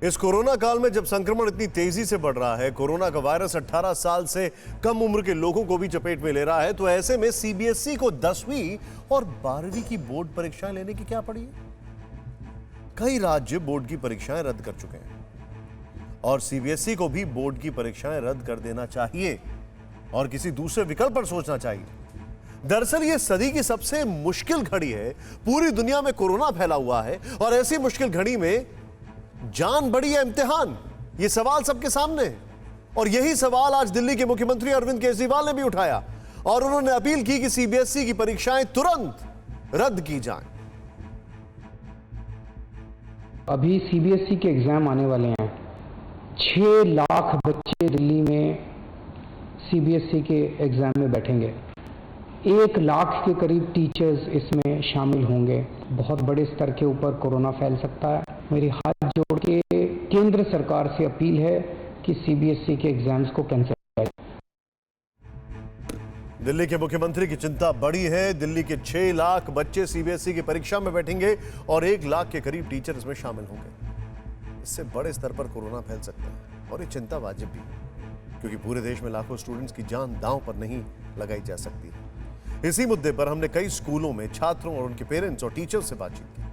इस कोरोना काल में जब संक्रमण इतनी तेजी से बढ़ रहा है, कोरोना का वायरस 18 साल से कम उम्र के लोगों को भी चपेट में ले रहा है, तो ऐसे में सीबीएसई को 10वीं और 12वीं की बोर्ड परीक्षाएं लेने की क्या पड़ी है। कई राज्य बोर्ड की परीक्षाएं रद्द कर चुके हैं और सीबीएसई को भी बोर्ड की परीक्षाएं रद्द कर देना चाहिए और किसी दूसरे विकल्प पर सोचना चाहिए। दरअसल ये सदी की सबसे मुश्किल घड़ी है। पूरी दुनिया में कोरोना फैला हुआ है और ऐसी मुश्किल घड़ी में जान बड़ी है इम्तिहान, ये सवाल सबके सामने है। और यही सवाल आज दिल्ली के मुख्यमंत्री अरविंद केजरीवाल ने भी उठाया और उन्होंने अपील की कि सीबीएसई की परीक्षाएं तुरंत रद्द की जाएं। अभी सीबीएसई के एग्जाम आने वाले हैं। 6 लाख बच्चे दिल्ली में सीबीएसई के एग्जाम में बैठेंगे। 1 लाख के करीब टीचर्स इसमें शामिल होंगे। बहुत बड़े स्तर के ऊपर कोरोना फैल सकता है। मेरी हाथ जोड़ के केंद्र सरकार से अपील है कि सीबीएसई के एग्जाम्स को कैंसिल किया जाए। दिल्ली के मुख्यमंत्री की चिंता बड़ी है। दिल्ली के 6 लाख बच्चे सीबीएसई की परीक्षा में बैठेंगे और 1 लाख के करीब टीचर इसमें शामिल होंगे। इससे बड़े स्तर पर कोरोना फैल सकता है और ये चिंता वाजिब भी है, क्योंकि पूरे देश में लाखों स्टूडेंट्स की जान दांव पर नहीं लगाई जा सकती। इसी मुद्दे पर हमने कई स्कूलों में छात्रों और उनके पेरेंट्स और टीचर्स से बातचीत की।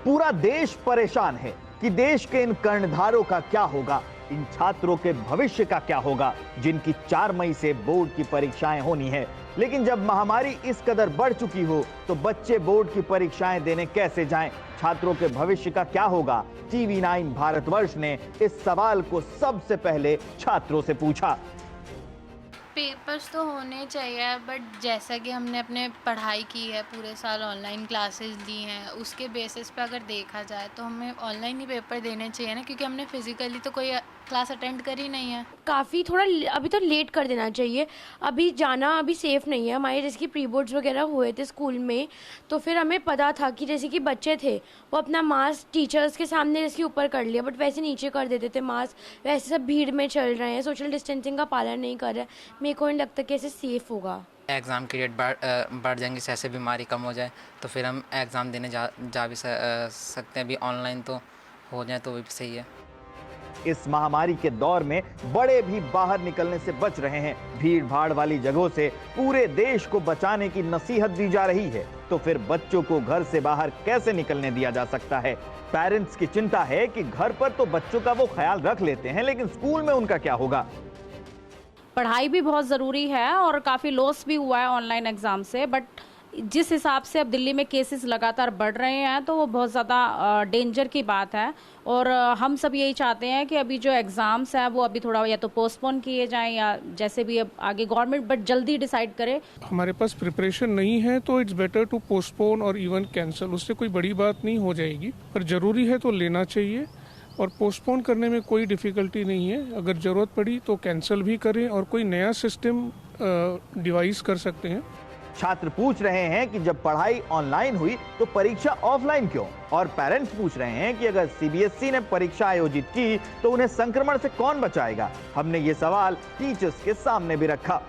पूरा देश परेशान है कि देश के इन कर्णधारों का क्या होगा, इन छात्रों के भविष्य का क्या होगा, जिनकी 4 मई से बोर्ड की परीक्षाएं होनी है। लेकिन जब महामारी इस कदर बढ़ चुकी हो तो बच्चे बोर्ड की परीक्षाएं देने कैसे जाएं? छात्रों के भविष्य का क्या होगा? टीवी 9 भारतवर्ष ने इस सवाल को सबसे पहले छात्रों से पूछा। पेपर्स तो होने चाहिए, बट जैसा कि हमने अपने पढ़ाई की है, पूरे साल ऑनलाइन क्लासेस ली हैं, उसके बेसिस पे अगर देखा जाए तो हमें ऑनलाइन ही पेपर देने चाहिए ना, क्योंकि हमने फिजिकली तो कोई क्लास अटेंड करी नहीं है। काफ़ी थोड़ा अभी तो लेट कर देना चाहिए। अभी जाना अभी सेफ़ नहीं है। हमारे जैसे कि प्री बोर्ड्स वगैरह हुए थे स्कूल में, तो फिर हमें पता था कि जैसे कि बच्चे थे वो अपना मास्क टीचर्स के सामने जैसे ऊपर कर लिया, बट वैसे नीचे कर देते थे मास्क। वैसे सब भीड़ में चल रहे हैं, सोशल डिस्टेंसिंग का पालन नहीं कर रहे हैं। मेरे को नहीं लगता कि ऐसे सेफ़ होगा। एग्ज़ाम की डेट बढ़ जाएंगी, ऐसे बीमारी कम हो जाए तो फिर हम एग्ज़ाम देने जा भी सकते हैं। अभी ऑनलाइन तो हो जाए तो भी सही है। इस महामारी के दौर में बड़े भी बाहर निकलने से बच रहे हैं। भीड़ भाड़ वाली जगहों से पूरे देश को बचाने की नसीहत दी जा रही है, तो फिर बच्चों को घर से बाहर कैसे निकलने दिया जा सकता है? पेरेंट्स की चिंता है कि घर पर तो बच्चों का वो ख्याल रख लेते हैं, लेकिन स्कूल में उनका क्या होगा? पढ़ाई भी बहुत ज़रूरी है और काफ़ी लॉस भी हुआ है ऑनलाइन एग्ज़ाम से, बट जिस हिसाब से अब दिल्ली में केसेस लगातार बढ़ रहे हैं तो वो बहुत ज़्यादा डेंजर की बात है। और हम सब यही चाहते हैं कि अभी जो एग्ज़ाम्स हैं वो अभी थोड़ा या तो पोस्टपोन किए जाएं या जैसे भी अब आगे गवर्नमेंट बट जल्दी डिसाइड करे। हमारे पास प्रिपरेशन नहीं है तो इट्स बेटर टू पोस्टपोन और इवन कैंसिल। उससे कोई बड़ी बात नहीं हो जाएगी, पर ज़रूरी है तो लेना चाहिए और पोस्टपोन करने में कोई डिफ़िकल्टी नहीं है। अगर ज़रूरत पड़ी तो कैंसिल भी करें और कोई नया सिस्टम डिवाइस कर सकते हैं। छात्र पूछ रहे हैं कि जब पढ़ाई ऑनलाइन हुई तो परीक्षा ऑफलाइन क्यों? और पेरेंट्स पूछ रहे हैं कि अगर सीबीएसई ने परीक्षा आयोजित की तो उन्हें संक्रमण से कौन बचाएगा? हमने ये सवाल टीचर्स के सामने भी रखा।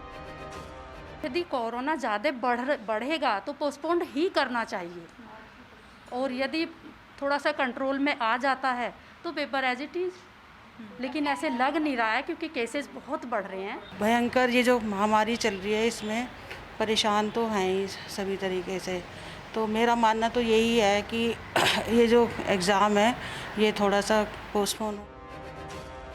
यदि कोरोना ज़्यादा बढ़ेगा तो पोस्टपोन ही करना चाहिए, और यदि थोड़ा सा कंट्रोल में आ जाता है तो पेपर एज इट इज़। लेकिन ऐसे लग नहीं रहा है क्योंकि केसेस बहुत बढ़ रहे हैं। भयंकर ये जो महामारी चल रही है इसमें परेशान तो हैं ही सभी तरीके से। तो मेरा मानना तो यही है कि ये जो एग्ज़ाम है ये थोड़ा सा पोस्टपोन हो।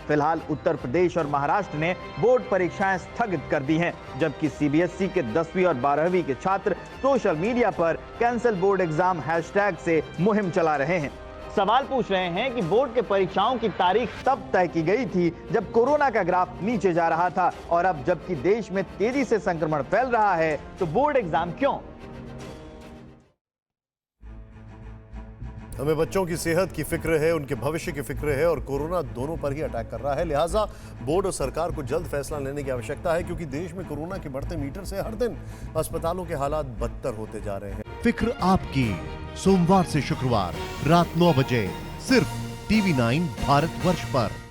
फिलहाल उत्तर प्रदेश और महाराष्ट्र ने बोर्ड परीक्षाएं स्थगित कर दी हैं, जबकि सीबीएसई के 10वीं और 12वीं के छात्र सोशल मीडिया पर कैंसिल बोर्ड एग्जाम हैशटैग से मुहिम चला रहे हैं। सवाल पूछ रहे हैं कि बोर्ड के परीक्षाओं की तारीख तब तय की गई थी जब कोरोना का ग्राफ नीचे जा रहा था, और अब जबकि देश में तेजी से संक्रमण फैल रहा है तो बोर्ड एग्जाम क्यों? हमें बच्चों की सेहत की फिक्र है, उनके भविष्य की फिक्र है और कोरोना दोनों पर ही अटैक कर रहा है। लिहाजा बोर्ड और सरकार को जल्द फैसला लेने की आवश्यकता है, क्योंकि देश में कोरोना के बढ़ते मीटर से हर दिन अस्पतालों के हालात बदतर होते जा रहे हैं। फिक्र आपकी, सोमवार से शुक्रवार रात 9 बजे सिर्फ टीवी 9 भारतवर्ष पर।